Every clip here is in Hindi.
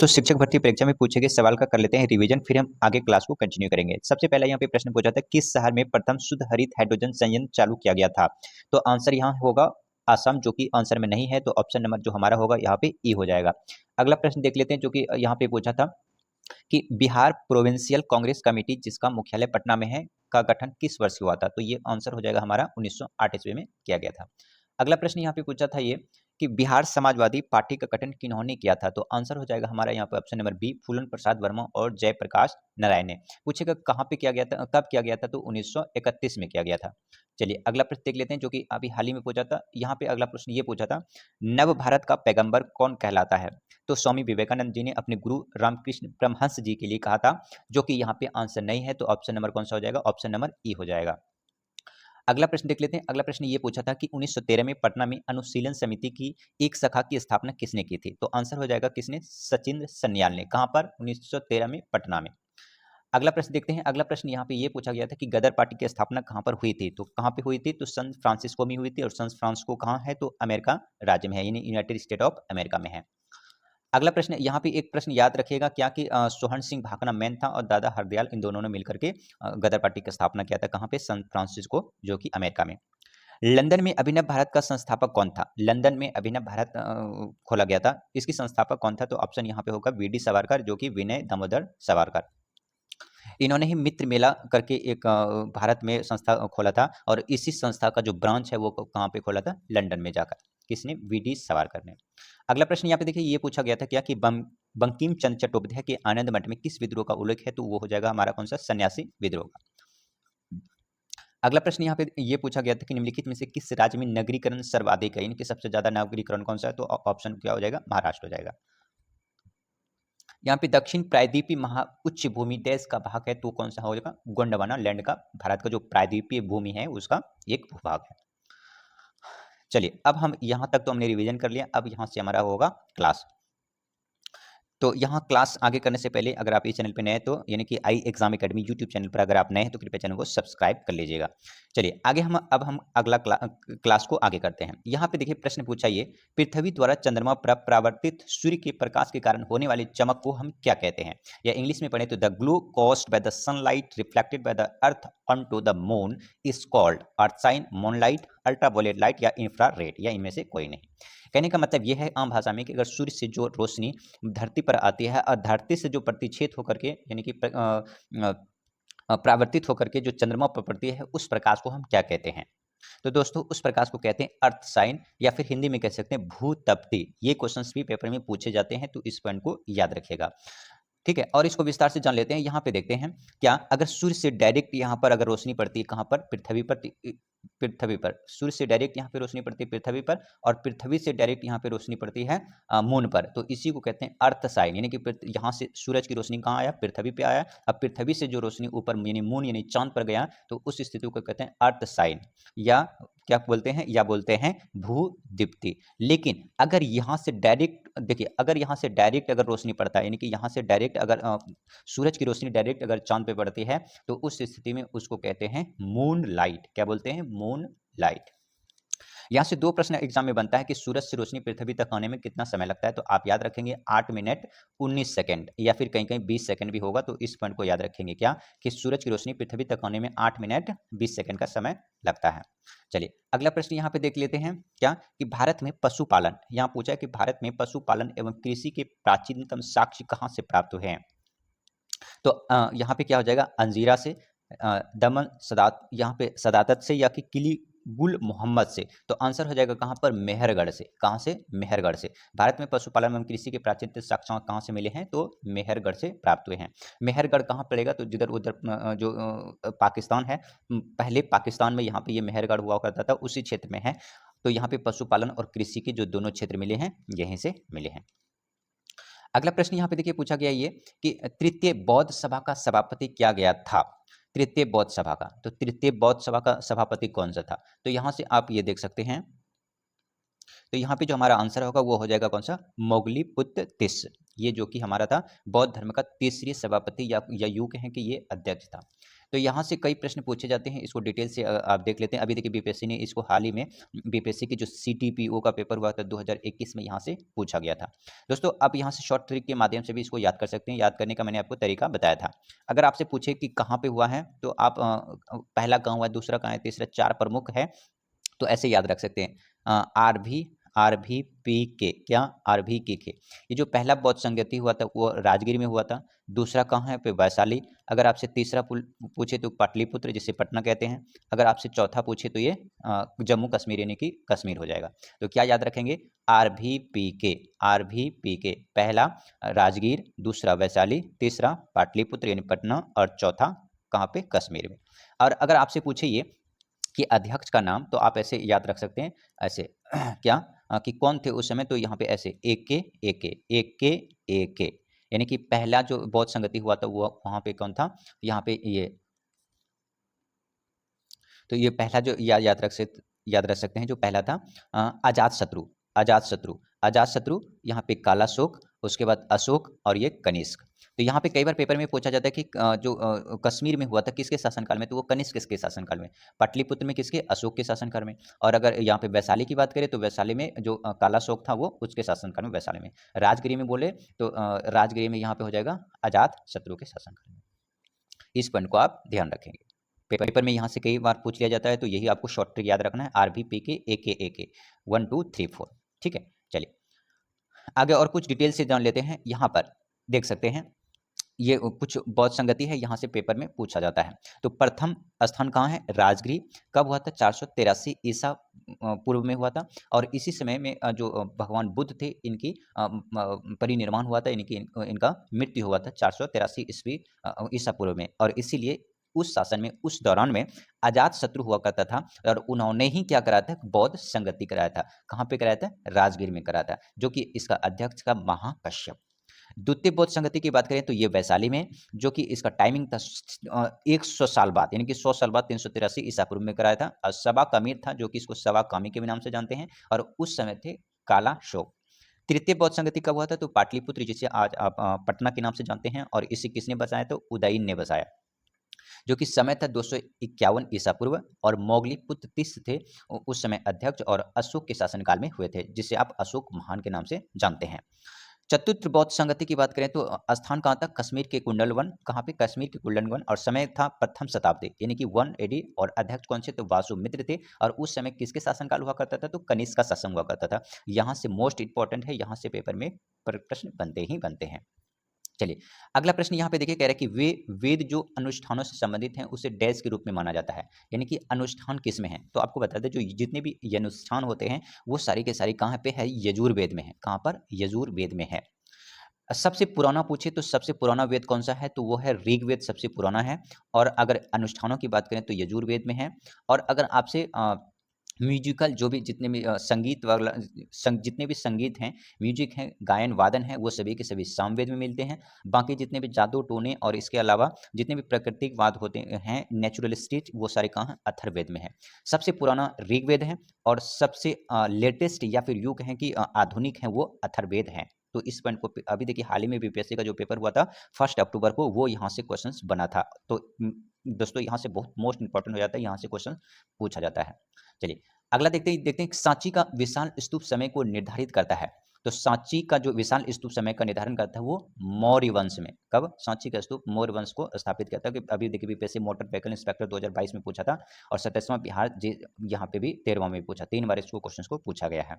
दोस्तों शिक्षक भर्ती परीक्षा में पूछे गए सवाल का कर लेते हैं रिवीजन, फिर हम आगे क्लास को कंटिन्यू करेंगे। सबसे पहला यहाँ पे प्रश्न पूछा था, किस शहर में प्रथम शुद्ध हरित हाइड्रोजन संयंत्र चालू किया गया था? तो आंसर यहाँ होगा असम, जो कि आंसर में नहीं है, तो ऑप्शन नंबर जो हमारा होगा यहाँ पे ई हो जाएगा। अगला प्रश्न देख लेते हैं, जो कि यहाँ पे पूछा था कि बिहार प्रोविंशियल कांग्रेस कमेटी, जिसका मुख्यालय पटना में है, का गठन किस वर्ष हुआ था? तो ये आंसर हो जाएगा हमारा 1908 ईस्वी में किया गया था। अगला प्रश्न यहाँ पे पूछा था ये कि बिहार समाजवादी पार्टी का गठन किन्होंने किया था? तो आंसर हो जाएगा हमारा यहाँ पे ऑप्शन नंबर बी, फूलन प्रसाद वर्मा और जयप्रकाश नारायण ने। पूछेगा कहाँ पे किया गया था, कब किया गया था? तो 1931 में किया गया था। चलिए अगला प्रश्न देख लेते हैं, जो कि अभी हाल ही में पूछा था। यहाँ पे अगला प्रश्न ये पूछा था, नव भारत का पैगंबर कौन कहलाता है? तो स्वामी विवेकानंद जी ने अपने गुरु रामकृष्ण परमहंस जी के लिए कहा था, जो कि यहाँ पे आंसर नहीं है, तो ऑप्शन नंबर कौन सा हो जाएगा? ऑप्शन नंबर ई हो जाएगा। अगला प्रश्न देख लेते हैं। अगला प्रश्न ये पूछा था कि 1913 में पटना में अनुशीलन समिति की एक शाखा की स्थापना किसने की थी? तो आंसर हो जाएगा किसने? सचिंद्र सन्याल ने। कहां पर? 1913 में पटना में। अगला प्रश्न देखते हैं। अगला प्रश्न यहाँ पे ये पूछा गया था कि गदर पार्टी की स्थापना कहां पर हुई थी? तो कहां पे हुई थी? तो सैन फ्रांसिस्को में हुई थी, और सैन फ्रांसिस्को कहां है? तो अमेरिका राज्य में है, यानी यूनाइटेड स्टेट ऑफ अमेरिका में है। अगला प्रश्न यहाँ पे एक प्रश्न याद रखिएगा क्या कि सोहन सिंह भाकना मैन था और दादा हरदयाल, इन दोनों ने मिलकर के गदर पार्टी की स्थापना किया था। कहाँ पे? सैन फ्रांसिस्को, जो कि अमेरिका में। लंदन में अभिनव भारत का संस्थापक कौन था? लंदन में अभिनव भारत खोला गया था, इसकी संस्थापक कौन था? तो ऑप्शन यहाँ पे होगा वीडी सावरकर, जो कि विनय दामोदर सावरकर। इन्होंने ही मित्र मेला करके एक भारत में संस्था खोला था, और इसी संस्था का जो ब्रांच है वो कहाँ पे खोला था? लंदन में जाकर। किसने? वीडी सावरकर ने। अगला प्रश्न यहाँ पे देखिए, ये पूछा गया था क्या कि बंकिम चंद्र चट्टोपाध्याय के आनंद मठ में किस विद्रोह का उल्लेख है? तो वो हो जाएगा हमारा कौन सा? सन्यासी विद्रोह का। अगला प्रश्न यहाँ पे ये पूछा गया था कि निम्नलिखित में से किस राज्य में नगरीकरण सर्वाधिक है, इनके सबसे ज्यादा नगरीकरण कौन सा है? तो ऑप्शन क्या हो जाएगा? महाराष्ट्र हो जाएगा। यहाँ पे दक्षिण प्रायद्वीपीय महा उच्च भूमि देश का भाग है, तो कौन सा हो जाएगा? गोंडवाना लैंड का, भारत का जो प्रायद्वीपीय भूमि है उसका एक भूभाग है। चलिए अब हम यहाँ तक तो हमने रिवीजन कर लिया, अब यहाँ से हमारा होगा क्लास। तो यहाँ क्लास आगे करने से पहले अगर आप इस चैनल पे नए हैं, तो यानी कि आई एग्जाम एकेडमी यूट्यूब चैनल पर अगर आप नए हैं तो कृपया चैनल को सब्सक्राइब कर लीजिएगा। चलिए आगे हम अगला क्लास को आगे करते हैं। यहाँ पे देखिए प्रश्न पूछा ये, पृथ्वी द्वारा चंद्रमा पर परावर्तित सूर्य के प्रकाश के कारण होने वाली चमक को हम क्या कहते हैं? या इंग्लिश में पढ़े तो the glow caused by the sunlight reflected by the earth onto the moon is called earthshine, moonlight, ultraviolet light या इंफ्रारेड, या इनमें से कोई नहीं। कहने का मतलब यह है आम भाषा में कि अगर सूर्य से जो रोशनी धरती पर आती है और धरती से जो प्रतिच्छेद होकर के यानी कि परावर्तित होकर के जो चंद्रमा पर पड़ती है, उस प्रकाश को हम क्या कहते हैं? तो दोस्तों उस प्रकाश को कहते हैं अर्थ साइन, या फिर हिंदी में कह सकते हैं भूतप्ति। ये क्वेश्चंस भी पेपर में पूछे जाते हैं, तो इस पॉइंट को याद रखिएगा। ठीक है, और इसको विस्तार से जान लेते हैं। यहाँ पे देखते हैं क्या, अगर सूर्य से डायरेक्ट यहाँ पर अगर रोशनी पड़ती है, कहाँ पर? पृथ्वी पर। पृथ्वी पर सूर्य से डायरेक्ट यहाँ पे रोशनी पड़ती है पृथ्वी पर, और पृथ्वी से डायरेक्ट यहाँ पे रोशनी पड़ती है मून पर, तो इसी को कहते हैं अर्थ साइन। यानी कि यहाँ से सूरज की रोशनी कहाँ आया? पृथ्वी पे आया। अब पृथ्वी से जो रोशनी ऊपर यानी मून यानी चांद पर गया, तो उस स्थिति को कहते हैं अर्थ साइन, या क्या बोलते हैं? या बोलते हैं भू दीप्ति। लेकिन अगर यहाँ से डायरेक्ट देखिए, अगर यहाँ से डायरेक्ट अगर रोशनी पड़ता है, यानी कि यहाँ से डायरेक्ट अगर सूरज की रोशनी डायरेक्ट अगर चांद पे पड़ती है, तो उस स्थिति में उसको कहते हैं मून लाइट। क्या बोलते हैं? Moon light. यहाँ से दो प्रश्न एग्जाम में बनता है कि सूरज से रोशनी पृथ्वी तक आने में कितना समय लगता है? तो आप याद रखेंगे 8 मिनट 19 सेकंड, या फिर कहीं कहीं 20 सेकंड भी होगा, तो इस पॉइंट को याद रखेंगे क्या कि सूरज की रोशनी पृथ्वी तक आने में 8 मिनट 20 सेकंड का समय लगता है। चलिए अगला प्रश्न यहाँ पे देख लेते हैं क्या कि भारत में पशुपालन, यहाँ पूछा है कि भारत में पशुपालन एवं कृषि के प्राचीनतम साक्ष्य कहाँ से प्राप्त हुए हैं? तो यहाँ पे क्या हो जाएगा? अंजीरा से, दमन सदात यहाँ पे सदाकत से, या कि किली गुल मोहम्मद से। तो आंसर हो जाएगा कहाँ पर? मेहरगढ़ से। कहाँ से? मेहरगढ़ से। भारत में पशुपालन एवं कृषि के प्राचीन साक्ष्य कहाँ से मिले हैं? तो मेहरगढ़ से प्राप्त हुए हैं। मेहरगढ़ कहाँ पड़ेगा? तो जिधर उधर जो पाकिस्तान है, पहले पाकिस्तान में यहाँ पे ये मेहरगढ़ हुआ करता था, उसी क्षेत्र में है। तो यहाँ पे पशुपालन और कृषि के जो दोनों क्षेत्र मिले हैं, यहीं से मिले हैं। अगला प्रश्न यहाँ पे देखिए पूछा गया ये कि तृतीय बौद्ध सभा का सभापति क्या गया था? तृतीय बौद्ध सभा का, तो तृतीय बौद्ध सभा का सभापति कौन सा था? तो यहाँ से आप ये देख सकते हैं तो यहाँ पे जो हमारा आंसर होगा वो हो जाएगा कौन सा, मोगलीपुत्र तिस। ये जो कि हमारा था बौद्ध धर्म का तीसरी सभापति या यूं कहें कि ये अध्यक्ष था। तो यहाँ से कई प्रश्न पूछे जाते हैं, इसको डिटेल से आप देख लेते हैं। अभी देखिए बीपीएससी ने इसको हाल ही में, बीपीएससी की जो सीटीपीओ का पेपर हुआ था 2021 में, यहाँ से पूछा गया था। दोस्तों आप यहाँ से शॉर्ट ट्रिक के माध्यम से भी इसको याद कर सकते हैं। याद करने का मैंने आपको तरीका बताया था। अगर आपसे पूछे कि कहाँ पे हुआ है, तो आप पहला कहाँ हुआ है, दूसरा कहाँ है, तीसरा, 4 प्रमुख है, तो ऐसे याद रख सकते हैं। आर भी पी के, क्या, आर भी के। ये जो पहला बौद्ध संगति हुआ था वो राजगिर में हुआ था। दूसरा कहाँ है, पे वैशाली। अगर आपसे तीसरा पूछे तो पाटलिपुत्र, जिसे पटना कहते हैं। अगर आपसे चौथा पूछे तो ये जम्मू कश्मीर यानी कि कश्मीर हो जाएगा। तो क्या याद रखेंगे, आर भी पी के। आर भी पी के, पहला राजगीर, दूसरा वैशाली, तीसरा पाटलिपुत्र यानी पटना, और चौथा कहाँ पे, कश्मीर में। और अगर आपसे पूछे ये कि अध्यक्ष का नाम, तो आप ऐसे याद रख सकते हैं, ऐसे क्या, कि कौन थे उस समय, तो यहाँ पे ऐसे एक के यानी कि पहला जो बौद्ध संगति हुआ था वो वहाँ पे कौन था, यहाँ पे ये, तो ये पहला जो याद रख सकते हैं, जो पहला था अजातशत्रु। अजातशत्रु अजातशत्रु यहाँ पे कालाशोक, उसके बाद अशोक, और ये कनिष्क। तो यहाँ पे कई बार पेपर में पूछा जाता है कि जो कश्मीर में हुआ था किसके शासनकाल में, तो वो कनिष्क किसके शासनकाल में, पाटलिपुत्र में किसके, अशोक के शासनकाल में। और अगर यहाँ पे वैशाली की बात करें तो वैशाली में जो कालाशोक था वो उसके शासनकाल में, वैशाली में। राजगिरी में बोले तो राजगिरी में यहाँ पे हो जाएगा अजातशत्रु के शासनकाल में। इस पॉइंट को आप ध्यान रखेंगे। पेपर में यहाँ से कई बार पूछ लिया जाता है, तो यही आपको शॉर्ट ट्रिक याद रखना है, आर भी पी के 1 2 3 4। ठीक है, चलिए आगे और कुछ डिटेल से जान लेते हैं। यहाँ पर देख सकते हैं, ये कुछ बौद्ध संगति है, यहाँ से पेपर में पूछा जाता है। तो प्रथम स्थान कहाँ है, राजगृह। कब हुआ था, 483 ईसा पूर्व में हुआ था। और इसी समय में जो भगवान बुद्ध थे, इनकी परिनिर्वाण हुआ था, इनका मृत्यु हुआ था 483 ईस्वी ईसा पूर्व में। और इसीलिए उस शासन में, उस दौरान में अजात शत्रु हुआ करता था, और उन्होंने ही क्या कराया था, बौद्ध संगति कराया था। कहाँ पे कराया था, राजगीर में कराया था, जो कि इसका अध्यक्ष का महाकश्यप। द्वितीय बौद्ध संगति की बात करें तो ये वैशाली में, जो कि इसका टाइमिंग था 100 साल बाद, यानी कि 100 साल बाद 383 ईसा पूर्व में कराया था। और सवा कामिर था, जो कि इसको सवा कामी के भी नाम से जानते हैं, और उस समय थे काला शोक। तृतीय बौद्ध संगति कब हुआ था, तो पाटलिपुत्र, जिसे आज आप पटना के नाम से जानते हैं, और इसे किसने बसाया, तो उदयन ने बसाया, जो कि समय था 251 ईसा पूर्व। और मोगलीपुत्र तिस थे उस समय अध्यक्ष, और अशोक के शासनकाल में हुए थे, जिसे आप अशोक महान के नाम से जानते हैं। चतुर्थ बौद्ध संगति की बात करें तो स्थान कहाँ था, कश्मीर के कुंडल वन। कहाँ पे, कश्मीर के कुंडल वन। और समय था प्रथम शताब्दी यानी कि 1 एडी। और अध्यक्ष कौन से, तो वासुमित्र थे। और उस समय किसके शासनकाल हुआ करता था, तो कनिष्क का शासन हुआ करता था। यहाँ से मोस्ट इंपॉर्टेंट है, यहाँ से पेपर में प्रश्न बनते ही बनते हैं। चलिए अगला प्रश्न यहाँ पे देखिए, कह रहा है कि वे वेद जो अनुष्ठानों से संबंधित हैं उसे डैश के रूप में माना जाता है, यानी कि अनुष्ठान किस में है। तो आपको बता दें, जो जितने भी ये अनुष्ठान होते हैं वो सारी के सारी कहाँ पे है, यजुर्वेद में है। कहाँ पर, यजुर्वेद में है। सबसे पुराना पूछे तो सबसे पुराना वेद कौन सा है, तो वो है ऋग्वेद, सबसे पुराना है। और अगर अनुष्ठानों की बात करें तो यजुर्वेद में है। और अगर आपसे म्यूजिकल जो भी जितने भी संगीत वाला जितने भी संगीत हैं, म्यूजिक हैं, गायन वादन है, वो सभी के सभी सामवेद में मिलते हैं। बाकी जितने भी जादू टोने और इसके अलावा जितने भी प्राकृतिक वाद होते हैं, नेचुरलिस्टिक, वो सारे कहाँ हैं, अथर्ववेद में है। सबसे पुराना ऋग्वेद है, और सबसे लेटेस्ट या फिर यूँ कहें कि आधुनिक है वो अथर्ववेद है। तो इस पॉइंट को अभी देखिए, हाल ही में बीपीएससी का जो पेपर हुआ था 1 अक्टूबर को, वो यहाँ से क्वेश्चंस बना था। तो दोस्तों यहाँ से बहुत मोस्ट इंपॉर्टेंट हो जाता है, यहाँ से क्वेश्चन पूछा जाता है। चलिए अगला देखते हैं सांची का विशाल स्तूप समय को निर्धारित करता है। तो सांची का जो विशाल स्तूप समय का निर्धारण करता है वो मौर्य वंश में। कब, सांची का स्तूप मौर्य वंश को स्थापित किया था। कि अभी देखिए बीपीएससी मोटर व्हीकल इंस्पेक्टर 2022 में पूछा था, और 27वां बिहार यहाँ पे भी 13वां में पूछा, 3 बार इसको क्वेश्चन को पूछा गया है।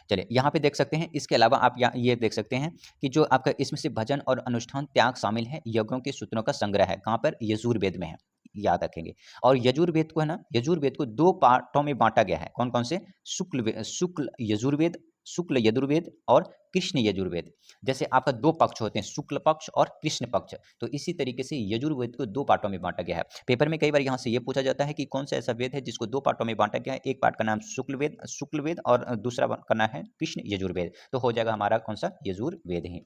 चलिए यहाँ पे देख सकते हैं। इसके अलावा आप ये देख सकते हैं कि जो आपका इसमें से भजन और अनुष्ठान त्याग शामिल है, यज्ञों के सूत्रों का संग्रह है। कहाँ पर, यजुर्वेद में है, याद रखेंगे। और यजुर्वेद को है ना, यजुर्वेद को 2 पार्टों में बांटा गया है। कौन कौन से, शुक्ल यजुर्वेद, शुक्ल यजुर्वेद और कृष्ण यजुर्वेद। जैसे आपका 2 पक्ष होते हैं, शुक्ल पक्ष और कृष्ण पक्ष। तो इसी तरीके से यजुर्वेद को 2 पार्टों में बांटा गया है। पेपर में कई बार यहाँ से ये पूछा जाता है कि कौन सा ऐसा वेद है जिसको 2 पार्टों में बांटा गया है। एक पार्ट का नाम शुक्लवेद और दूसरा का नाम है कृष्ण यजुर्वेद। तो हो जाएगा हमारा कौन सा, यजुर्वेद ही।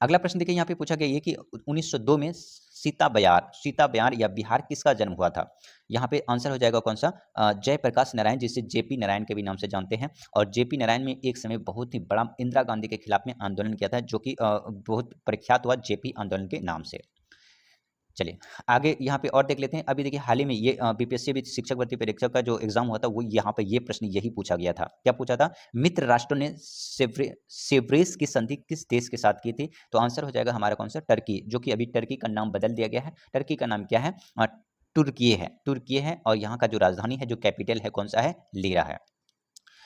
अगला प्रश्न देखिए यहाँ पे पूछा गया ये कि 1902 में सीता बयार या बिहार किसका जन्म हुआ था। यहाँ पे आंसर हो जाएगा कौन सा, जयप्रकाश नारायण, जिसे जेपी नारायण के भी नाम से जानते हैं। और जेपी नारायण में एक समय बहुत ही बड़ा इंदिरा गांधी के खिलाफ में आंदोलन किया था, जो कि बहुत प्रख्यात हुआ जेपी आंदोलन के नाम से। चलिए आगे यहाँ पे और देख लेते हैं। अभी देखिए हाल ही में ये बीपीएससी भी शिक्षक भर्ती परीक्षा का जो एग्जाम हुआ था वो यहाँ पे ये प्रश्न यही पूछा गया था। क्या पूछा था, मित्र राष्ट्रों ने सेव्रेस की संधि किस देश के साथ की थी। तो आंसर हो जाएगा हमारा कौन सा, टर्की, जो कि अभी टर्की का नाम बदल दिया गया है। टर्की का नाम क्या है, तुर्की है। और यहाँ का जो राजधानी है, जो कैपिटल है, कौन सा है, लीरा है,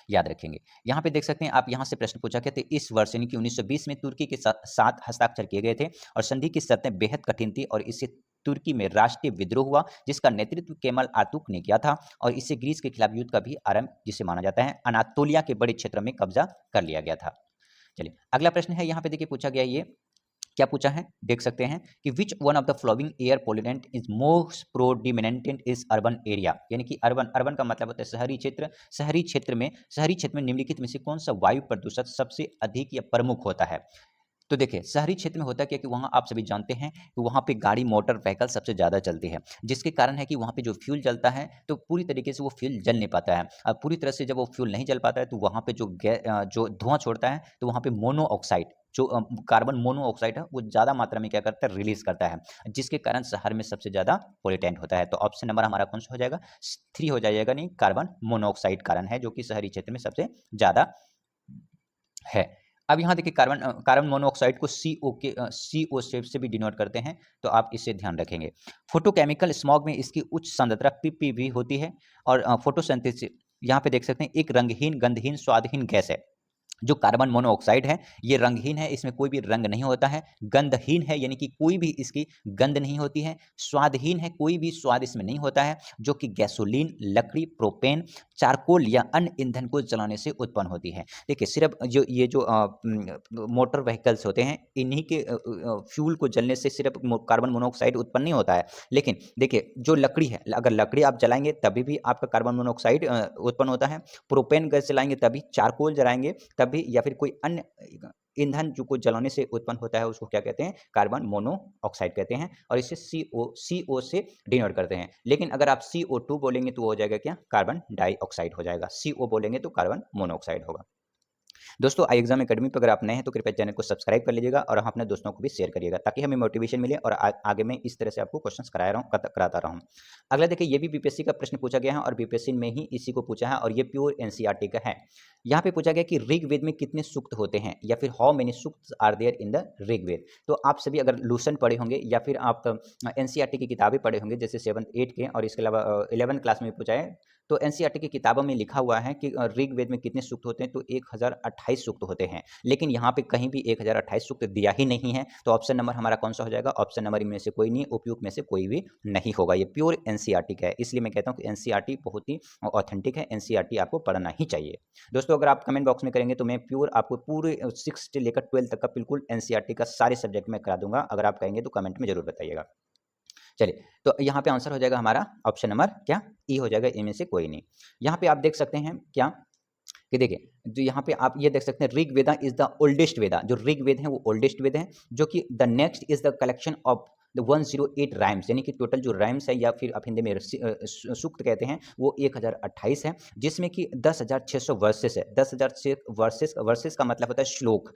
याद रखेंगे। यहाँ पे देख सकते हैं आप, यहाँ से प्रश्न पूछा गया था इस वर्ष यानी कि 1920 में तुर्की के साथ हस्ताक्षर किए गए थे और संधि की शर्तें बेहद कठिन थी और इससे तुर्की में राष्ट्रीय विद्रोह हुआ, जिसका नेतृत्व केमल आतुर्क ने किया था और इससे ग्रीस के खिलाफ युद्ध का भी आरंभ, जिसे माना जाता है, अनातोलिया के बड़े क्षेत्र में कब्जा कर लिया गया था। चलिए अगला प्रश्न है, यहाँ पे देखिए पूछा गया ये क्या पूछा है, देख सकते हैं कि which one of the following air pollutant is most predominant is urban area, यानी कि अर्बन का मतलब होता है शहरी क्षेत्र में निम्नलिखित में से कौन सा वायु प्रदूषण सबसे अधिक या प्रमुख होता है। तो देखिए शहरी क्षेत्र में होता क्या कि वहाँ आप सभी जानते हैं कि वहाँ पे गाड़ी मोटर व्हीकल सबसे ज़्यादा चलती है, जिसके कारण है कि वहाँ पे जो फ्यूल जलता है तो पूरी तरीके से वो फ्यूल जल नहीं पाता है। अब पूरी तरह से जब वो फ्यूल नहीं जल पाता है तो वहाँ पे जो धुआं छोड़ता है तो वहाँ पे मोनोऑक्साइड, जो कार्बन मोनोऑक्साइड है, वो ज़्यादा मात्रा में क्या करता है, रिलीज करता है, जिसके कारण शहर में सबसे ज़्यादा पोल्यूटेंट होता है। तो ऑप्शन नंबर हमारा कौन सा हो जाएगा, 3 हो जाएगा, नहीं, कार्बन मोनोऑक्साइड कारण है, जो कि शहरी क्षेत्र में सबसे ज़्यादा है। अब यहाँ देखिए कार्बन मोनोऑक्साइड को CO से भी डिनोट करते हैं, तो आप इसे ध्यान रखेंगे। फोटोकेमिकल स्मॉग में इसकी उच्च सांद्रता ppb होती है और फोटोसिंथेसिस, यहाँ पे देख सकते हैं, एक रंगहीन, गंधहीन, स्वादहीन गैस है। जो कार्बन मोनोऑक्साइड है ये रंगहीन है, इसमें कोई भी रंग नहीं होता है। गंधहीन है यानी कि कोई भी इसकी गंध नहीं होती है। स्वादहीन है, कोई भी स्वाद इसमें नहीं होता है, जो कि गैसोलीन, लकड़ी, प्रोपेन, चारकोल या अन्य ईंधन को जलाने से उत्पन्न होती है। देखिए सिर्फ जो मोटर व्हीकल्स होते हैं, इन्हीं के फ्यूल को जलने से सिर्फ कार्बन मोनोऑक्साइड उत्पन्न नहीं होता है। लेकिन देखिए जो लकड़ी है, अगर लकड़ी आप जलाएंगे तभी भी आपका कार्बन मोनोऑक्साइड उत्पन्न होता है। प्रोपेन गैस जलाएंगे तभी, चारकोल जलाएंगे तभी, या फिर कोई अन्य ईंधन जो को जलाने से उत्पन्न होता है उसको क्या कहते हैं, कार्बन मोनोऑक्साइड कहते हैं, और इसे CO से डिनोट करते हैं। लेकिन अगर आप CO2 बोलेंगे तो वो हो जाएगा क्या, कार्बन डाइऑक्साइड हो जाएगा। CO बोलेंगे तो कार्बन मोनोऑक्साइड होगा। दोस्तों आई एग्जाम एकेडमी पर अगर आप नए हैं तो कृपया चैनल को सब्सक्राइब कर लीजिएगा और हम अपने दोस्तों को भी शेयर करिएगा, ताकि हमें मोटिवेशन मिले और आगे मैं इस तरह से आपको क्वेश्चंस कराता रहूँ। अगला देखिए ये भी बीपीएससी का प्रश्न पूछा गया है और बीपीएससी में ही इसी को पूछा है और ये प्योर एनसीईआरटी का है। यहाँ पे पूछा गया कि ऋग्वेद में कितने सूक्त होते हैं, या फिर how many sukta are there in the Rigveda. तो आप सभी अगर लूसन पढ़े होंगे या फिर आप एनसीईआरटी की किताबें पढ़े होंगे, जैसे 7th 8th के, और इसके अलावा 11th क्लास में भी पूछा है, तो एनसीईआरटी की किताबों में लिखा हुआ है कि ऋग्वेद में कितने सूक्त होते हैं, तो 1028 सूक्त होते हैं। लेकिन यहाँ पे कहीं भी 1028 सूक्त दिया ही नहीं है, तो ऑप्शन नंबर हमारा कौन सा हो जाएगा, ऑप्शन नंबर इनमें से कोई नहीं, उपयुक्त में से कोई भी नहीं होगा। ये प्योर एनसीईआरटी का है, इसलिए मैं कहता हूँ कि एनसीईआरटी बहुत ही ऑथेंटिक है, एनसीईआरटी आपको पढ़ना ही चाहिए। दोस्तों अगर आप कमेंट बॉक्स में करेंगे तो मैं प्योर आपको पूरे 6 से लेकर 12 तक का बिल्कुल एनसीईआरटी का सारे सब्जेक्ट में करा दूंगा। अगर आप कहेंगे तो कमेंट में जरूर बताइएगा। चलिए तो यहाँ पे आंसर हो जाएगा हमारा ऑप्शन नंबर क्या, ई हो जाएगा, इनमें से कोई नहीं। यहाँ पे आप देख सकते हैं क्या कि देखिए जो यहाँ पे आप ये देख सकते हैं, ऋग वेदा इज द ओल्डेस्ट वेदा, जो ऋग वेद है वो ओल्डेस्ट वेद है, जो कि the next is the collection of the 108 rhymes, यानी कि टोटल जो राइम्स है या फिर आप हिंदी में सूक्त कहते हैं वो 1028 है, जिसमें कि 10,600 वर्सेस है। 10,000 वर्सेस का मतलब होता है श्लोक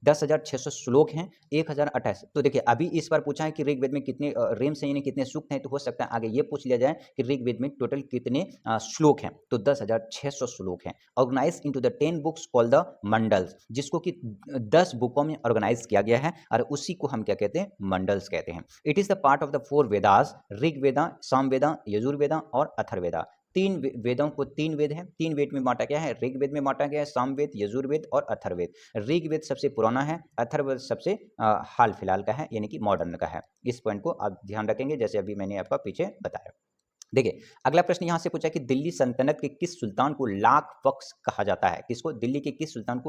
10,600 श्लोक हैं, 1028। तो देखिए अभी इस बार पूछा है कि ऋग्वेद में कितने रिम्स हैं, यानी कितने सूक्त हैं, तो हो सकता है आगे ये पूछ लिया जाए कि ऋग्वेद में टोटल कितने श्लोक हैं, तो 10,600 श्लोक हैं। Organize into the 10 books called the mandals, जिसको कि 10 बुकों में ऑर्गेनाइज किया गया है और उसी को हम क्या कहते हैं, मंडल्स कहते हैं। It is the part of the 4 Vedas, Rig Veda, Samaveda, Yajurveda और अथर्ववेदा। 3 वेदों को 3 वेद हैं, 3 वेद में बांटा गया है, ऋग वेद में बांटा गया है, सामवेद, यजुर्वेद और अथर्ववेद। ऋग वेद सबसे पुराना है, अथर्ववेद सबसे हाल फिलहाल का है, यानी कि मॉडर्न का है। इस पॉइंट को आप ध्यान रखेंगे, जैसे अभी मैंने आपका पीछे बताया। देखिए अगला प्रश्न यहां से पूछा कि दिल्ली सल्तनत के किस सुल्तान को लाख बख्श कहा जाता है, किसको, दिल्ली के किस सुल्तान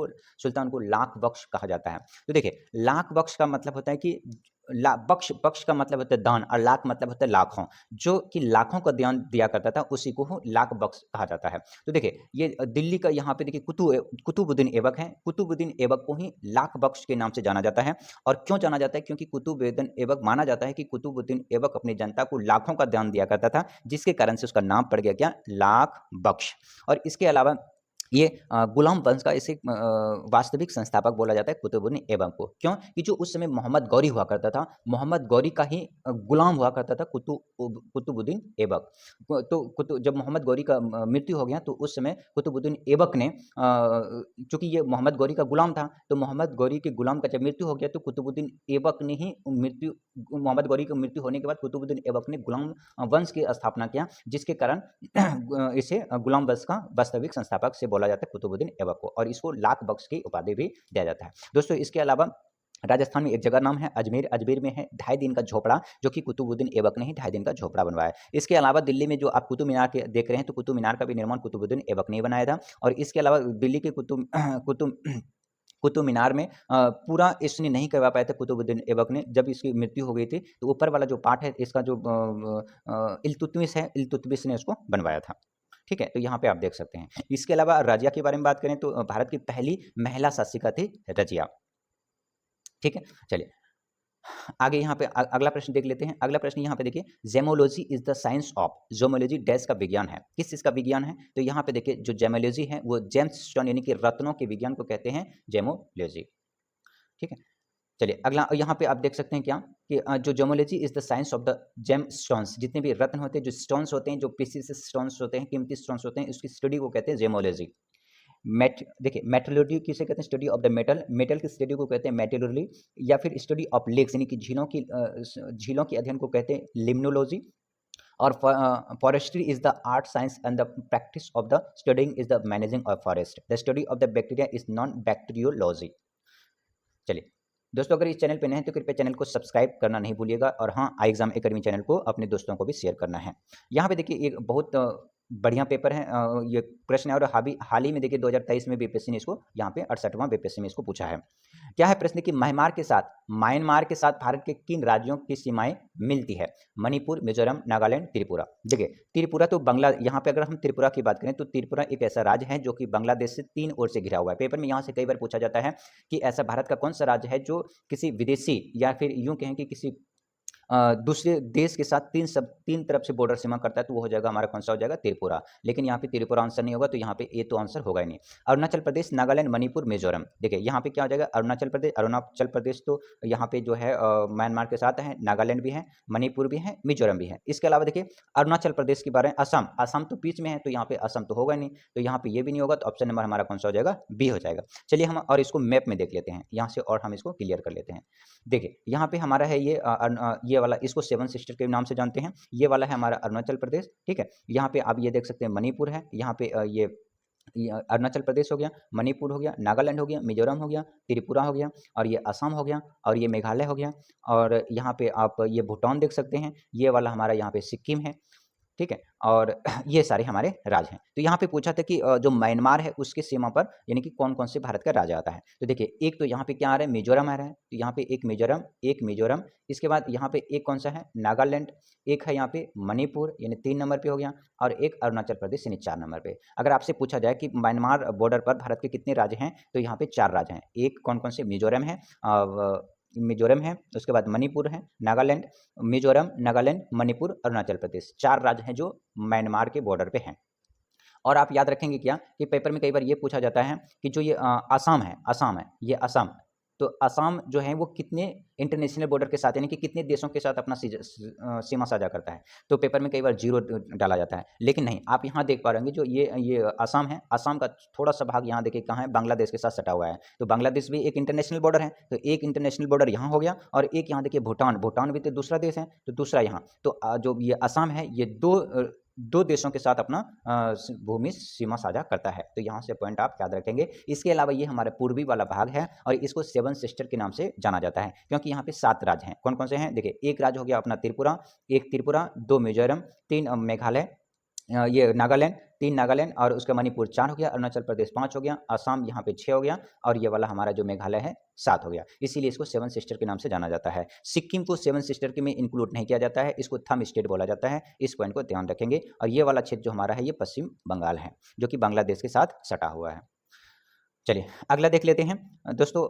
को लाख बख्श कहा जाता है। तो देखिए लाख बख्श का मतलब होता है कि बक्श, बक्श का मतलब होता है दान और लाख मतलब होता है लाखों, जो कि लाखों का दान दिया करता था उसी को लाख बक्श कहा जाता है। तो देखिए ये दिल्ली का यहाँ पे देखिए कुतुबुद्दीन ऐबक है, कुतुबुद्दीन ऐबक को ही लाख बक्श के नाम से जाना जाता है। और क्यों जाना जाता है? क्योंकि कुतुबुद्दीन ऐबक माना जाता है कि कुतुबुद्दीन ऐबक अपनी जनता को लाखों का दान दिया करता था, जिसके कारण से उसका नाम पड़ गया क्या? लाख बक्श। और इसके अलावा ये गुलाम वंश का इसे वास्तविक संस्थापक बोला जाता है कुतुबुद्दीन ऐबक को। क्यों? कि जो उस समय मोहम्मद गौरी हुआ करता था, मोहम्मद गौरी का ही गुलाम हुआ करता था कुतुबुद्दीन ऐबक। तो जब मोहम्मद गौरी का मृत्यु हो गया तो उस समय कुतुबुद्दीन ऐबक ने चूंकि ये मोहम्मद गौरी का गुलाम था, तो मोहम्मद गौरी के गुलाम का जब मृत्यु हो गया तो कुतुबुद्दीन ऐबक ने ही मोहम्मद गौरी की मृत्यु होने के बाद कुतुबुद्दीन ऐबक ने गुलाम वंश की स्थापना किया, जिसके कारण इसे गुलाम वंश का वास्तविक संस्थापक से बोला जाता है कुतुबुद्दीन ऐबक को, और इसको लाख बख्श की उपाधि भी दिया जाता है। दोस्तों इसके अलावा राजस्थान में एक जगह नाम है अजमेर, अजमेर में है 2.5 दिन का झोपड़ा, जो कि कुतुबुद्दीन ऐबक ने ही 2.5 दिन का झोपड़ा बनवाया। इसके अलावा दिल्ली में जो आप कुतुब मीनार के देख रहे हैं, तो कुतुब मीनार का भी निर्माण कुतुबुद्दीन ऐबक ने ही बनाया था। और इसके अलावा दिल्ली के कुतुब कुतुब मीनार में पूरा इसने नहीं करवा पाए थे कुतुबुद्दीन ऐबक ने। जब इसकी मृत्यु हो गई थी तो ऊपर वाला जो पार्ट है इसका जो इल्तुतमिश है, इल्तुतमिश ने उसको बनवाया था। ठीक है, तो यहाँ पे आप देख सकते हैं। इसके अलावा रजिया के बारे में बात करें तो भारत की पहली महिला शासिका थी रजिया। ठीक है, चलिए आगे यहाँ पे अगला प्रश्न देख लेते हैं। अगला प्रश्न यहाँ पे देखिए, gemology is the science of, gemology dash का विज्ञान है, किस चीज का विज्ञान है? तो यहाँ पे देखिए जो जेमोलॉजी है वो जेम्स स्टोन यानी कि रत्नों के विज्ञान को कहते हैं जेमोलॉजी। ठीक है, चलिए अगला यहाँ पे आप देख सकते हैं क्या कि जो gemology is the science of the gemstones, जितने भी रत्न होते हैं, जो स्टोन्स होते हैं, जो प्रीशियस स्टोन्स होते हैं, कीमती स्टोन्स होते हैं, उसकी स्टडी को कहते हैं जेमोलॉजी। देखिए मेटलर्जी किसे कहते हैं? Study of the metal, metal की स्टडी को कहते हैं मेटलर्जी, या फिर स्टडी ऑफ लेक्स यानी कि झीलों के अध्ययन को कहते हैं लिम्नोलॉजी। और forestry is the art science and the practice of the studying is the managing of forest, the study of the bacteria is non bacteriology. चलिए दोस्तों, अगर इस चैनल पे नए हैं तो कृपया चैनल को सब्सक्राइब करना नहीं भूलिएगा, और हाँ आई एग्जाम एकेडमी चैनल को अपने दोस्तों को भी शेयर करना है। यहाँ पे देखिए एक बहुत बढ़िया पेपर है, ये प्रश्न है, और हाल ही में देखिए 2023 में बीपीएससी ने इसको यहाँ पे 68वां बीपीएससी में इसको पूछा है। क्या है प्रश्न कि म्यांमार के साथ भारत के किन राज्यों की सीमाएं मिलती है? मणिपुर, मिजोरम, नागालैंड, त्रिपुरा। देखिए त्रिपुरा तो बांग्ला, यहाँ पे अगर हम त्रिपुरा की बात करें तो त्रिपुरा एक ऐसा राज्य है जो कि बांग्लादेश से 3 ओर से घिरा हुआ है। पेपर में यहाँ से कई बार पूछा जाता है कि ऐसा भारत का कौन सा राज्य है जो किसी विदेशी, या फिर यूं कहें कि किसी दूसरे देश के साथ तीन तरफ से बॉर्डर सीमा करता है, तो वो हो जाएगा हमारा कौन सा हो जाएगा? त्रिपुरा। लेकिन यहाँ पे त्रिपुरा आंसर नहीं होगा, तो यहाँ पे ए तो आंसर होगा ही नहीं। अरुणाचल प्रदेश, नागालैंड, मणिपुर, मिजोरम। देखिए यहाँ पे क्या हो जाएगा? अरुणाचल प्रदेश तो यहाँ पे जो है म्यांमार के साथ है, नागालैंड भी है, मणिपुर भी है, मिजोरम भी है। इसके अलावा देखिए अरुणाचल प्रदेश के बारे में असम तो बीच में है, तो यहाँ पे असम तो होगा नहीं, तो यहाँ पे ये भी नहीं होगा, तो ऑप्शन नंबर हमारा कौन सा हो जाएगा? बी हो जाएगा। चलिए हम और इसको मैप में देख लेते हैं यहाँ से, और हम इसको क्लियर कर लेते हैं। देखिए यहाँ पे हमारा है ये वाला, इसको 7 सिस्टर के नाम से जानते हैं। ये वाला है हमारा अरुणाचल प्रदेश। ठीक है, यहाँ पे आप ये देख सकते हैं मणिपुर है, यहाँ पे ये अरुणाचल प्रदेश हो गया, मणिपुर हो गया, नागालैंड हो गया, मिजोरम हो गया, त्रिपुरा हो गया, और ये असम हो गया, और ये मेघालय हो गया, और यहाँ पे आप ये भूटान देख सकते हैं, ये वाला हमारा यहाँ पे सिक्किम है। ठीक है, और ये सारे हमारे राज्य हैं। तो यहाँ पे पूछा था कि जो म्यांमार है उसकी सीमा पर यानी कि कौन कौन से भारत का राज्य आता है? तो देखिए एक तो यहाँ पे क्या आ रहा है? मिजोरम आ रहा है, तो यहाँ पे एक मिजोरम, इसके बाद यहाँ पे एक कौन सा है? नागालैंड, एक है यहाँ पे मणिपुर यानी 3 नंबर पे हो गया, और एक अरुणाचल प्रदेश यानी 4 नंबर पे। अगर आपसे पूछा जाए कि म्यांमार बॉर्डर पर भारत के कितने राज्य हैं, तो यहाँ पे 4 राज्य हैं। एक कौन कौन से? मिजोरम है, उसके बाद मणिपुर है, नागालैंड, मिजोरम, नागालैंड, मणिपुर, अरुणाचल प्रदेश, 4 राज्य हैं जो म्यांमार के बॉर्डर पे हैं। और आप याद रखेंगे क्या कि पेपर में कई बार ये पूछा जाता है कि जो ये आसाम है, ये असम, तो असम जो है वो कितने इंटरनेशनल बॉर्डर के साथ यानी कि कितने देशों के साथ अपना सीमा साझा करता है? तो पेपर में कई बार 0 डाला जाता है, लेकिन नहीं, आप यहाँ देख पा रहे होंगे जो ये असम है, असम का थोड़ा सा भाग यहाँ देखिए कहाँ है? बांग्लादेश के साथ सटा हुआ है, तो बांग्लादेश भी एक इंटरनेशनल बॉर्डर है, तो एक इंटरनेशनल बॉर्डर यहाँ हो गया, और एक यहाँ देखिए भूटान भी तो दूसरा देश है, तो दूसरा यहाँ, तो जो ये असम है ये दो देशों के साथ अपना भूमि सीमा साझा करता है। तो यहाँ से पॉइंट आप याद रखेंगे। इसके अलावा ये हमारा पूर्वी वाला भाग है, और इसको 7 सिस्टर के नाम से जाना जाता है, क्योंकि यहाँ पे 7 राज्य हैं। कौन कौन से हैं? देखिए एक राज्य हो गया अपना त्रिपुरा, 2 मिजोरम, 3 मेघालय, ये नागालैंड, 3 नागालैंड और उसका मणिपुर 4 हो गया, अरुणाचल प्रदेश 5 हो गया, असम यहाँ पे 6 हो गया और ये वाला हमारा जो मेघालय है 7 हो गया। इसीलिए इसको 7 सिस्टर के नाम से जाना जाता है। सिक्किम को 7 सिस्टर के में इंक्लूड नहीं किया जाता है, इसको थंब स्टेट बोला जाता है। इस पॉइंट को ध्यान रखेंगे और ये वाला क्षेत्र जो हमारा है ये पश्चिम बंगाल है, जो कि बांग्लादेश के साथ सटा हुआ है। चलिए अगला देख लेते हैं। दोस्तों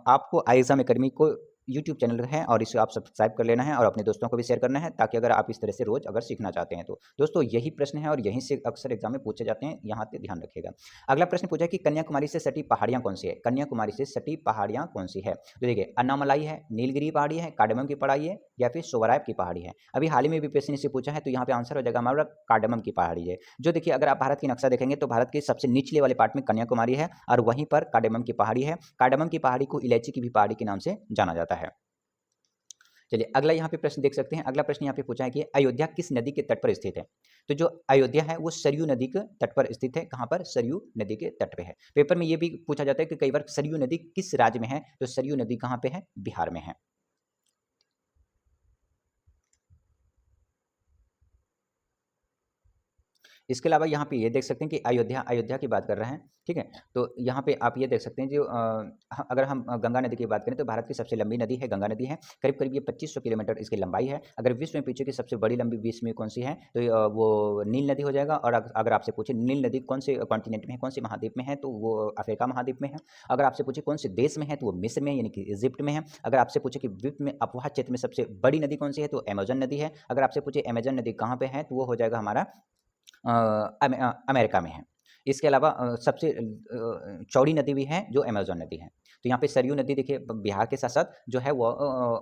आपको IEXAM एकेडमी को यूट्यूब चैनल है और इसे आप सब्सक्राइब कर लेना है और अपने दोस्तों को भी शेयर करना है, ताकि अगर आप इस तरह से रोज अगर सीखना चाहते हैं तो। दोस्तों यही प्रश्न है और यहीं से अक्सर एग्जाम में पूछे जाते हैं, यहाँ पे ध्यान रखिएगा। अगला प्रश्न पूछा कि कन्याकुमारी से सटी पहाड़ियाँ कौन सी है? कन्याकुमारी से सटी पहाड़ियाँ कौन सी है? तो देखिए अन्नामलाई है, नीलगिरी पहाड़ी है, कार्डमम की पहाड़ी है या फिर सोवराइब की पहाड़ी है। अभी हाल ही में यूपीएससी ने से पूछा है, तो यहाँ पे आंसर हो जाएगा हमारा कार्डमम की पहाड़ी है। जो देखिए अगर आप भारत की नक्शा देखेंगे तो भारत के सबसे निचले वाले पार्ट में कन्याकुमारी है और वहीं पर कार्डमम की पहाड़ी है। कार्डमम की पहाड़ी को इलायची की भी पहाड़ी के नाम से जाना जाता है। चलिए अगला यहाँ पे प्रश्न देख सकते हैं। अगला प्रश्न यहाँ पे पूछा है कि अयोध्या किस नदी के तट पर स्थित है? तो जो अयोध्या है वो सरयू नदी के तट पर स्थित है। कहाँ पर? सरयू नदी के तट पे है। पेपर में ये भी पूछा जाता है कि कई बार सरयू नदी किस राज्य में है, तो सरयू नदी कहाँ पे है? बिहार में है। इसके अलावा यहाँ पे ये देख सकते हैं कि अयोध्या की बात कर रहे हैं, ठीक है। तो यहाँ पे आप ये देख सकते हैं जो अगर हम गंगा नदी की बात करें तो भारत की सबसे लंबी नदी है गंगा नदी है। करीब करीब ये 2500 किलोमीटर इसकी लंबाई है। अगर विश्व में पूछे कि सबसे बड़ी लंबी विश्व में कौन सी है, तो वो नील नदी हो जाएगा। और अगर आपसे पूछे नील नदी कौन से कॉन्टिनेंट में है, कौन से महाद्वीप में है, तो वो अफ्रीका महाद्वीप में है। अगर आपसे पूछे कौन से देश में है, तो वो मिस्र में यानी कि इजिप्ट में है। अगर आपसे पूछे कि विश्व में अपवाह क्षेत्र में सबसे बड़ी नदी कौन सी है, तो अमेजन नदी है। अगर आपसे पूछे अमेजन नदी कहाँ पे है, तो वो हो जाएगा हमारा अमेरिका में है। इसके अलावा सबसे चौड़ी नदी भी है जो अमेज़न नदी है। तो यहाँ पे सरयू नदी देखिए बिहार के साथ-साथ जो है वो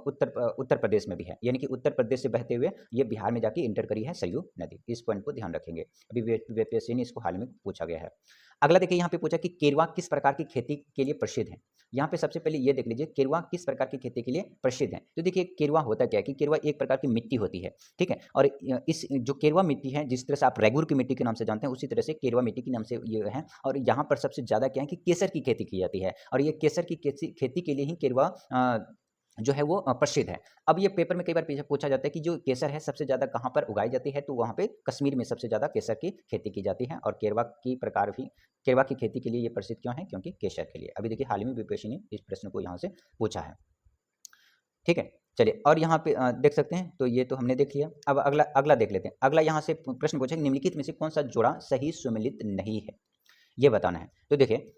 उत्तर प्रदेश में भी है। यानी कि उत्तर प्रदेश से बहते हुए ये बिहार में जाके इंटर करी है सरयू नदी। इस पॉइंट को ध्यान रखेंगे। अभी यूपीएससी ने इसको हाल ही में पूछा गया है। अगला देखिए यहाँ पे पूछा कि केरवा किस प्रकार की खेती के लिए प्रसिद्ध है? यहाँ पे सबसे पहले ये देख लीजिए केरवा किस प्रकार की खेती के लिए प्रसिद्ध है। तो देखिए केरवा होता क्या है कि केरवा एक प्रकार की मिट्टी होती है, ठीक है। और इस जो केरवा मिट्टी है, जिस तरह से आप रेगुर की मिट्टी के नाम से जानते हैं, उसी तरह से केरवा मिट्टी के नाम से ये है। और यहाँ पर सबसे ज़्यादा क्या है कि केसर की खेती की जाती है और ये केसर की खेती के लिए ही केरवा जो है वो प्रसिद्ध है। अब ये पेपर में कई बार पूछा जाता है कि जो केसर है सबसे ज़्यादा कहाँ पर उगाई जाती है, तो वहाँ पे कश्मीर में सबसे ज़्यादा केसर की खेती की जाती है। और केरवा की खेती के लिए ये प्रसिद्ध क्यों है? क्योंकि केसर के लिए। अभी देखिए हाल ही में यूपीएससी ने इस प्रश्न को यहाँ से पूछा है, ठीक है। चलिए और यहाँ पे देख सकते हैं, तो ये तो हमने देख लिया। अब अगला देख लेते हैं। अगला यहाँ से प्रश्न पूछा कि निम्नलिखित में से कौन सा जोड़ा सही सुमेलित नहीं है, ये बताना है। तो देखिए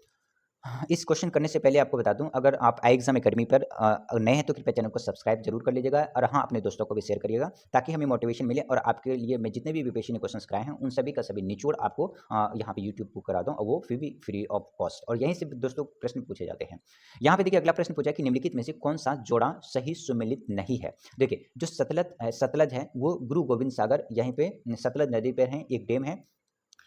हाँ, इस क्वेश्चन करने से पहले आपको बता दूं, अगर आप IEXAM एकेडमी पर नए हैं तो कृपया चैनल को सब्सक्राइब जरूर कर लीजिएगा और हाँ अपने दोस्तों को भी शेयर करिएगा, ताकि हमें मोटिवेशन मिले और आपके लिए मैं जितने भी यूपीएससी ने क्वेश्चंस कराए हैं उन सभी का सभी निचोड़ आपको यहाँ पे यूट्यूब को करा दूं, और वो फ्री ऑफ कॉस्ट। और यहीं से दोस्तों प्रश्न पूछे जाते हैं। यहाँ पे देखिए अगला प्रश्न पूछा कि निम्नलिखित में से कौन सा जोड़ा सही सुमेलित नहीं है। देखिए जो सतलज है वो गुरु गोविंद सागर, यहीं पे सतलज नदी पर है एक डैम है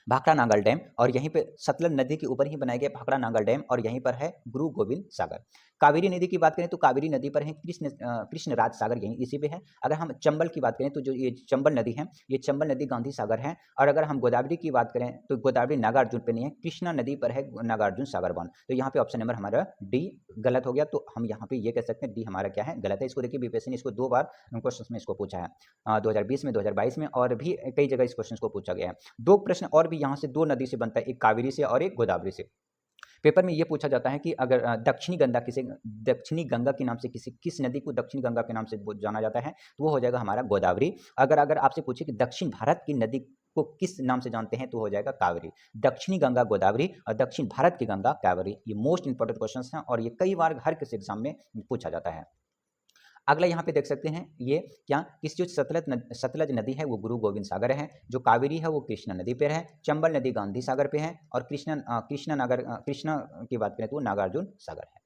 भाखड़ा नांगल डैम, और यहीं पे सतलज नदी के ऊपर ही बनाया गया भाखड़ा नांगल डैम, और यहीं पर है गुरु गोविंद सागर। कावेरी नदी की बात करें तो कावेरी नदी पर है कृष्ण राज सागर, यहीं इसी पे है। अगर हम चंबल की बात करें तो जो ये चंबल नदी है, ये चंबल नदी गांधी सागर है। और अगर हम गोदावरी की बात करें तो गोदावरी नागार्जुन पे नहीं है, कृष्णा नदी पर है नागार्जुन सागर बांध। तो यहाँ पे ऑप्शन नंबर हमारा डी गलत हो गया। तो हम यहाँ पे ये कह सकते हैं डी हमारा क्या है? गलत है। इसको देखिए बीपीएससी ने इसको 2 बार क्वेश्चन में इसको पूछा है, 2020 में, 2022 में, और भी कई जगह इस क्वेश्चन को पूछा गया है। 2 प्रश्न और भी यहाँ से 2 नदी से बनता है, एक कावेरी से और एक गोदावरी से। पेपर में ये पूछा जाता है कि अगर दक्षिणी गंगा के नाम से किस नदी को दक्षिणी गंगा के नाम से जाना जाता है, तो वो हो जाएगा हमारा गोदावरी। अगर आपसे पूछे कि दक्षिण भारत की नदी को किस नाम से जानते हैं, तो हो जाएगा कावेरी। दक्षिणी गंगा गोदावरी और दक्षिण भारत की गंगा कावेरी। ये मोस्ट इंपॉर्टेंट क्वेश्चन हैं और ये कई बार हर किसी एग्जाम में पूछा जाता है। अगला यहाँ पे देख सकते हैं, ये क्या किस जो सतलज नदी है वो गुरु गोविंद सागर है, जो कावेरी है वो कृष्णा नदी पे है, चंबल नदी गांधी सागर पे है, और कृष्णा की बात करें तो नागार्जुन सागर है।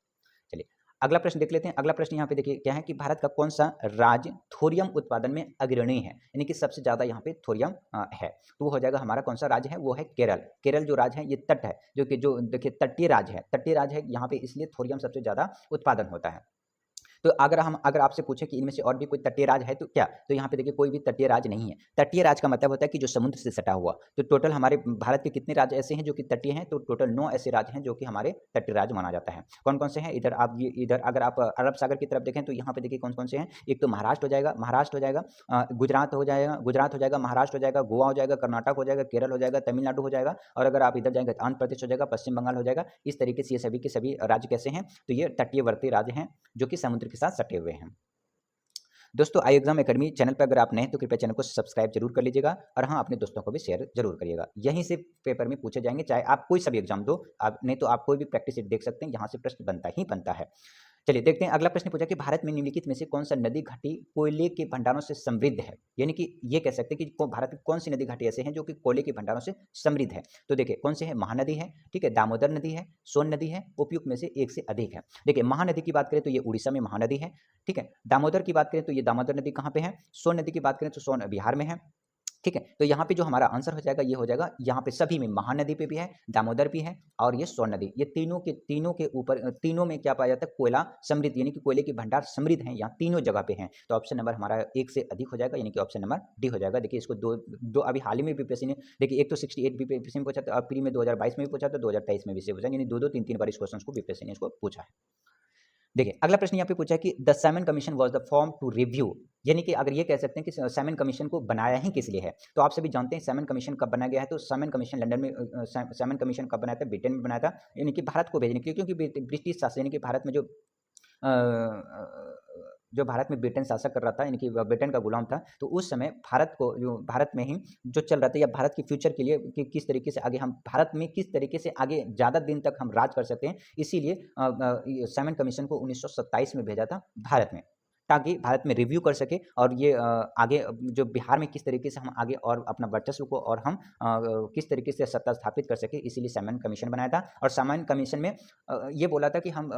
चलिए अगला प्रश्न देख लेते हैं। अगला प्रश्न यहाँ पे देखिए क्या है कि भारत का कौन सा राज्य थोरियम उत्पादन में अग्रणी है, यानी कि सबसे ज्यादा यहाँ पे थोरियम है, तो वो हो जाएगा हमारा कौन सा राज्य है? वो है केरल। केरल जो राज्य है ये तट है, जो देखिए तटीय राज्य है, यहाँ पे इसलिए थोरियम सबसे ज्यादा उत्पादन होता है। तो अगर आपसे पूछे कि इनमें से और भी कोई तटीय राज्य है तो क्या, तो यहाँ पे देखिए कोई भी तटीय राज्य नहीं है। तटीय राज्य का मतलब होता है कि जो समुद्र से सटा हुआ। तो टोटल हमारे भारत के कितने राज्य ऐसे हैं जो कि तटीय हैं, तो टोटल 9 ऐसे राज्य हैं जो कि हमारे तटीय राज्य माना जाता है। कौन-कौन से हैं? इधर अगर आप अरब सागर की तरफ देखें तो यहाँ पे देखिए कौन-कौन से हैं। एक तो महाराष्ट्र हो जाएगा, गुजरात हो जाएगा, महाराष्ट्र हो जाएगा, गोवा हो जाएगा, कर्नाटक हो जाएगा, केरल हो जाएगा, तमिलनाडु हो जाएगा, और अगर आप इधर जाएंगे तो आंध्र प्रदेश हो जाएगा, पश्चिम बंगाल हो जाएगा। इस तरीके से ये सभी के सभी राज्य कैसे हैं, तो ये तटीयवर्ती राज्य हैं जो कि समुद्र के साथ सटे हुए हैं। दोस्तों, आई एग्जाम एकेडमी चैनल पर अगर आप नए हैं तो कृपया चैनल को सब्सक्राइब जरूर कर लीजिएगा, और हाँ, अपने दोस्तों को भी शेयर जरूर करिएगा। यहीं से पेपर में पूछे जाएंगे, चाहे आप कोई सा भी एग्जाम दो, आप नहीं तो आप कोई भी प्रैक्टिस सेट देख सकते हैं, यहाँ से प्रश्न बनता ही बनता है। चलिए देखते हैं, अगला प्रश्न पूछा कि भारत में निम्नलिखित में से कौन सा नदी घाटी कोयले के भंडारों से समृद्ध है। यानी कि ये कह सकते हैं कि भारत की कौन सी नदी घाटी ऐसे हैं जो कि कोयले के भंडारों से समृद्ध है। तो देखिए कौन से है, महानदी है, ठीक है, दामोदर नदी है, सोन नदी है, उपयुक्त में से एक से अधिक है। देखिए महानदी की बात करें तो ये उड़ीसा में महानदी है, ठीक है। दामोदर की बात करें तो ये दामोदर नदी कहाँ पे है। सोन नदी की बात करें तो सोन बिहार में है, ठीक है। तो यहाँ पे जो हमारा आंसर हो जाएगा ये हो जाएगा, यहाँ पे सभी में महानदी पे भी है, दामोदर भी है, और ये सोन नदी, ये तीनों के ऊपर तीनों में क्या पाया जाता है, कोयला समृद्ध, यानी कि कोयले के भंडार समृद्ध हैं, यहाँ तीनों जगह पे हैं। तो ऑप्शन नंबर हमारा एक से अधिक हो जाएगा, यानी कि ऑप्शन नंबर डी हो जाएगा। देखिए इसको दो अभी हाल ही में बीपीएससी ने, देखिए एक तो 68 बीपीएससी में पूछा था, प्री में 2022 में भी पूछा था, 2023 में भी से पूछा, यानी दो तीन बार इस क्वेश्चन को बीपीएससी ने इसको पूछा है। देखिए अगला प्रश्न यहाँ पे पूछा है कि the Simon commission was the form to review, यानी कि अगर ये कह सकते हैं कि सैमन कमीशन को बनाया ही किस लिए है। तो आप सभी जानते हैं सैमन कमीशन कब बनाया गया है, तो सैमन कमीशन लंदन में सैमन कमीशन कब बनाया था, ब्रिटेन में बनाया था, यानी कि भारत को भेजने के लिए, क्योंकि ब्रिटिश शासन यानी कि भारत में जो भारत में ब्रिटेन शासक कर रहा था, यानी कि ब्रिटेन का गुलाम था, तो उस समय भारत में ही जो चल रहा था, या भारत के फ्यूचर के लिए कि किस तरीके से आगे हम भारत में किस तरीके से आगे ज़्यादा दिन तक हम राज कर सकते हैं, इसीलिए सैमन कमीशन को 1927 में भेजा था भारत में, ताकि भारत में रिव्यू कर सके, और ये आगे जो बिहार में किस तरीके से हम आगे और अपना वर्चस्व को और हम किस तरीके से सत्ता स्थापित कर सके, इसीलिए सैमन कमीशन बनाया था। और सैमन कमीशन में ये बोला था कि हम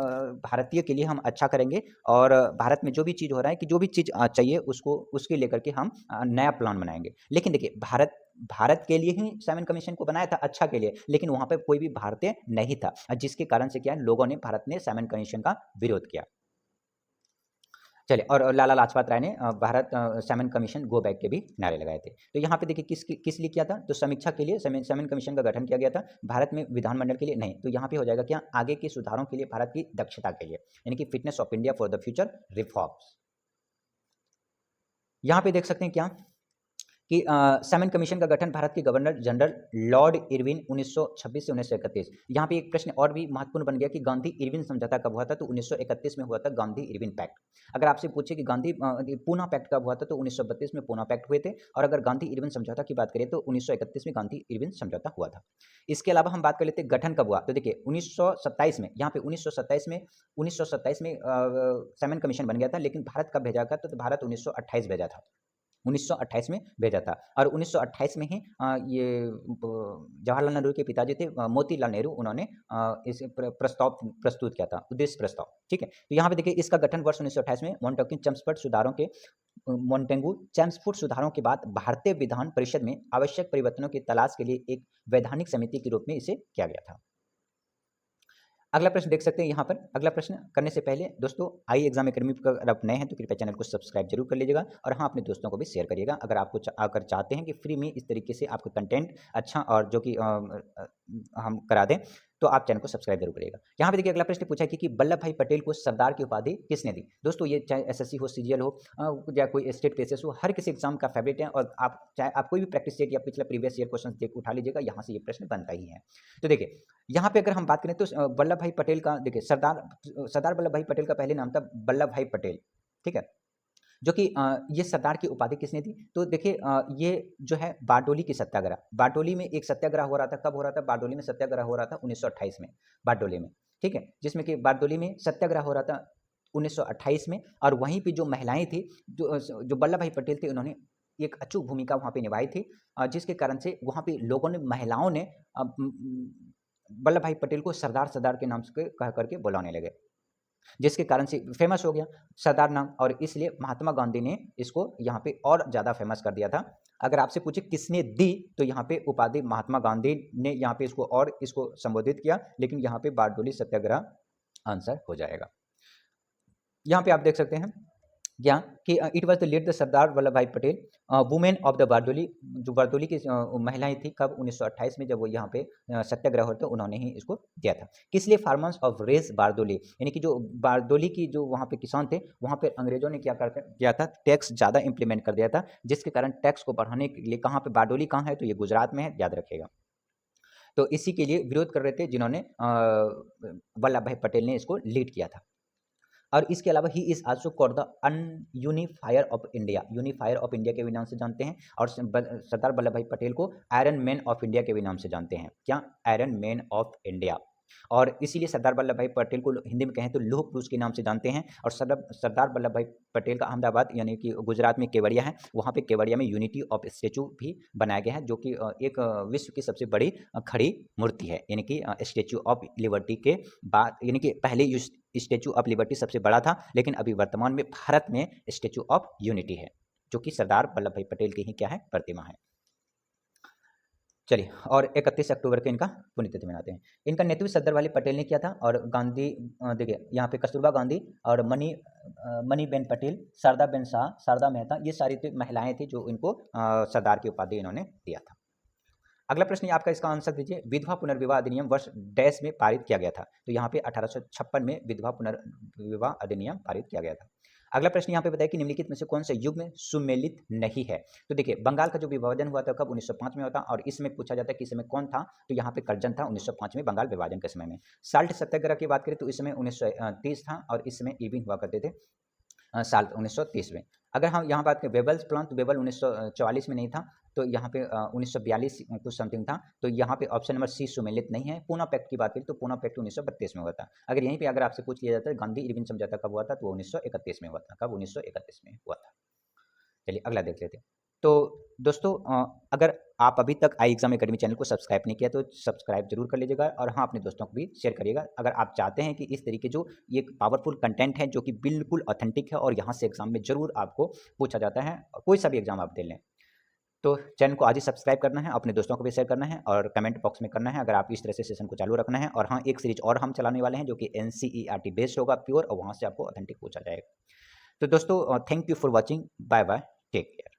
भारतीय के लिए हम अच्छा करेंगे, और भारत में जो भी चीज़ हो रहा है, कि जो भी चीज़ चाहिए उसके लेकर के हम नया प्लान बनाएंगे। लेकिन देखिए भारत के लिए ही सैमन कमीशन को बनाया था, अच्छा के लिए, लेकिन वहाँ पे कोई भी भारतीय नहीं था, जिसके कारण से क्या है, लोगों ने भारत ने सैमन कमीशन का विरोध किया। चलिए, और लाला लाजपत राय ने Bharat Simon commission go back के भी नारे लगाए थे। तो यहाँ पे देखिए किस लिए किया था, तो समीक्षा के लिए सैमन कमीशन का गठन किया गया था, भारत में विधानमंडल के लिए नहीं। तो यहाँ पे हो जाएगा क्या, आगे के सुधारों के लिए, भारत की दक्षता के लिए, यानी कि fitness of India for the future reforms. यहाँ पे देख सकते हैं क्या कि सैमन कमीशन का गठन भारत के गवर्नर जनरल लॉर्ड इरविन 1926 से 1931। यहाँ पे एक प्रश्न और भी महत्वपूर्ण बन गया कि गांधी इरविन समझौता कब हुआ था, तो 1931 में हुआ था गांधी इरविन पैक्ट। अगर आपसे पूछे कि गांधी पूना पैक्ट कब हुआ था, तो 1932 में पूना पैक्ट हुए थे, और अगर गांधी इरविन समझौता की बात करें तो 1931 में गांधी इरविन समझौता हुआ था। इसके अलावा हम बात कर लेते हैं गठन कब हुआ, तो देखिए 1927 में, यहाँ पे 1927 में सैमन कमीशन बन गया था, लेकिन भारत कब भेजा गया था, तो भारत 1928 भेजा था, 1928 में भेजा था। और 1928 में ही ये जवाहरलाल नेहरू के पिताजी थे मोतीलाल नेहरू, उन्होंने इस प्रस्ताव प्रस्तुत किया था, उद्देश्य प्रस्ताव, ठीक है। तो यहाँ पे देखिए इसका गठन वर्ष 1928 में मोंटेगू चैम्सफोर्ड सुधारों के बाद भारतीय विधान परिषद में आवश्यक परिवर्तनों की तलाश के लिए एक वैधानिक समिति के रूप में इसे किया गया था। अगला प्रश्न देख सकते हैं यहाँ पर। अगला प्रश्न करने से पहले दोस्तों, आई एग्जाम एकेडमी पर अगर आप नए हैं तो कृपया चैनल को सब्सक्राइब जरूर कर लीजिएगा, और हाँ, अपने दोस्तों को भी शेयर करिएगा। अगर आपको अगर चाहते हैं कि फ्री में इस तरीके से आपको कंटेंट अच्छा और जो कि हम करा दें, तो आप चैनल को सब्सक्राइब जरूर करिएगा। यहाँ पे देखिए अगला प्रश्न पूछा कि वल्लभ भाई पटेल को सरदार की उपाधि किसने दी। दोस्तों ये चाहे एसएससी हो, सीजीएल हो, या कोई स्टेट पेसेस हो, हर किसी एग्जाम का फेवरेट है, और आप चाहे आप कोई भी प्रैक्टिस सेट या पिछला प्रीवियस ईयर क्वेश्चन देख उठा लीजिएगा, यहाँ से ये प्रश्न बनता ही है। तो देखिए यहाँ पे अगर हम बात करें तो वल्लभ भाई पटेल का, देखिए सरदार वल्लभ भाई पटेल का पहले नाम था वल्लभ भाई पटेल, ठीक है, जो कि ये सरदार की उपाधि किसने दी, तो देखिए ये जो है बारडोली की सत्याग्रह, बारडोली में एक सत्याग्रह हो रहा था, कब हो रहा था, बारडोली में सत्याग्रह हो रहा था 1928 में, बारडोली में, ठीक है, जिसमें कि बारडोली में सत्याग्रह हो रहा था 1928 में, और वहीं पे जो महिलाएं थी, जो वल्लभ भाई पटेल थे, उन्होंने एक अचूक भूमिका वहाँ पे निभाई थी, जिसके कारण से वहाँ पे लोगों ने, महिलाओं ने वल्लभ भाई पटेल को सरदार सरदार के नाम से कह करके बुलाने लगे, जिसके कारण से फेमस हो गया सरदार नाम, और इसलिए महात्मा गांधी ने इसको यहाँ पे और ज़्यादा फेमस कर दिया था। अगर आपसे पूछे किसने दी, तो यहाँ पे उपाधि महात्मा गांधी ने यहाँ पे इसको संबोधित किया, लेकिन यहाँ पे बारडोली सत्याग्रह आंसर हो जाएगा। यहाँ पे आप देख सकते हैं क्या कि it was the late the Sardar Vallabh Bhai Patel women of the Bardoli, जो बारदोली की महिलाएं थी, कब 1928 में जब वो यहाँ पे सत्याग्रह होते उन्होंने ही इसको दिया था। किस लिए? फार्मर्स ऑफ रेस बारदोली, यानी कि जो बारदोली की जो वहाँ पे किसान थे, वहाँ पे अंग्रेजों ने क्या किया था, टैक्स ज़्यादा इंप्लीमेंट कर दिया था, जिसके कारण टैक्स को बढ़ाने के लिए, कहाँ पे बारदोली कहाँ है, तो ये गुजरात में है, याद रखिएगा। तो इसी के लिए विरोध कर रहे थे, जिन्होंने वल्लभ भाई पटेल ने इसको लीड किया था। और इसके अलावा he is also called the un unifier of India, unifier of India के भी नाम से जानते हैं। और सरदार वल्लभ भाई पटेल को आयरन मैन ऑफ इंडिया के भी नाम से जानते हैं। क्या? Iron man of India. और इसीलिए सरदार वल्लभ भाई पटेल को हिंदी में कहें तो लौह पुरुष के नाम से जानते हैं। और सरदार वल्लभ भाई पटेल का अहमदाबाद यानी कि गुजरात में केवड़िया है, वहाँ पे केवड़िया में यूनिटी ऑफ स्टेचू भी बनाया गया है, जो कि एक विश्व की सबसे बड़ी खड़ी मूर्ति है, यानी कि स्टेचू ऑफ लिबर्टी के बाद, यानी कि पहले स्टेचू ऑफ लिबर्टी सबसे बड़ा था, लेकिन अभी वर्तमान में भारत में स्टेचू ऑफ यूनिटी है, जो कि सरदार वल्लभ भाई पटेल की ही क्या है, प्रतिमा है। चलिए, और 31 अक्टूबर को इनका पुण्यतिथि मनाते हैं। इनका नेतृत्व सरदार वल्लभ पटेल ने किया था। और गांधी, देखिए यहाँ पे कस्तूरबा गांधी और मणिबेन पटेल, शारदाबेन शाह, शारदा मेहता, ये सारी तो महिलाएं थी जो इनको सरदार की उपाधि इन्होंने दिया था। अगला प्रश्न आपका, इसका आंसर दीजिए। विधवा पुनर्विवाह अधिनियम वर्ष डैश में पारित किया गया था, तो यहाँ पे 1856 में विधवा पुनर्विवाह अधिनियम पारित किया गया था। अगला प्रश्न यहाँ पे बताया कि निम्नलिखित में से कौन सा युग में सुमेलित नहीं है। तो देखिए, बंगाल का जो विभाजन हुआ था कब? 1905 में होता। और इसमें पूछा जाता है कि इस समय कौन था, तो यहाँ पे कर्जन था 1905 में बंगाल विभाजन के समय में। साल्ट सत्याग्रह की बात करें तो इस समय 1930 था, और इस समय ईविन हुआ करते थे साल 1930 में। अगर हम यहाँ बात करें वेबल्स प्लान, तो वेबल 1944 में नहीं था, तो यहाँ पे 1942 कुछ समथिंग था। तो यहाँ पे ऑप्शन नंबर सी सुमेलित नहीं है। पूना पैक्ट की बात करें तो पूना पैक्ट 1932 में हुआ था। अगर यहीं पे अगर आपसे पूछ लिया जाता है गांधी इरविन समझौता कब हुआ था, तो 1931 में हुआ था। कब? 1931 में हुआ था। चलिए अगला देख लेते हैं। तो दोस्तों, अगर आप अभी तक आई एग्जाम अकेडमी चैनल को सब्सक्राइब नहीं किया तो सब्सक्राइब जरूर कर लीजिएगा, और हाँ, अपने दोस्तों को भी शेयर करिएगा। अगर आप चाहते हैं कि इस तरीके जो ये पावरफुल कंटेंट है जो कि बिल्कुल ऑथेंटिक है और यहाँ से एग्जाम में जरूर आपको पूछा जाता है, कोई सा भी एग्जाम आप दे लें, तो चैनल को आज ही सब्सक्राइब करना है, अपने दोस्तों को भी शेयर करना है, और कमेंट बॉक्स में करना है अगर आप इस तरह से सेशन को चालू रखना है। और हाँ, एक सीरीज और हम चलाने वाले हैं जो कि NCERT बेस्ड होगा प्योर, और वहाँ से आपको ऑथेंटिक पूछा जाएगा। तो दोस्तों, thank you for watching, bye bye, take care.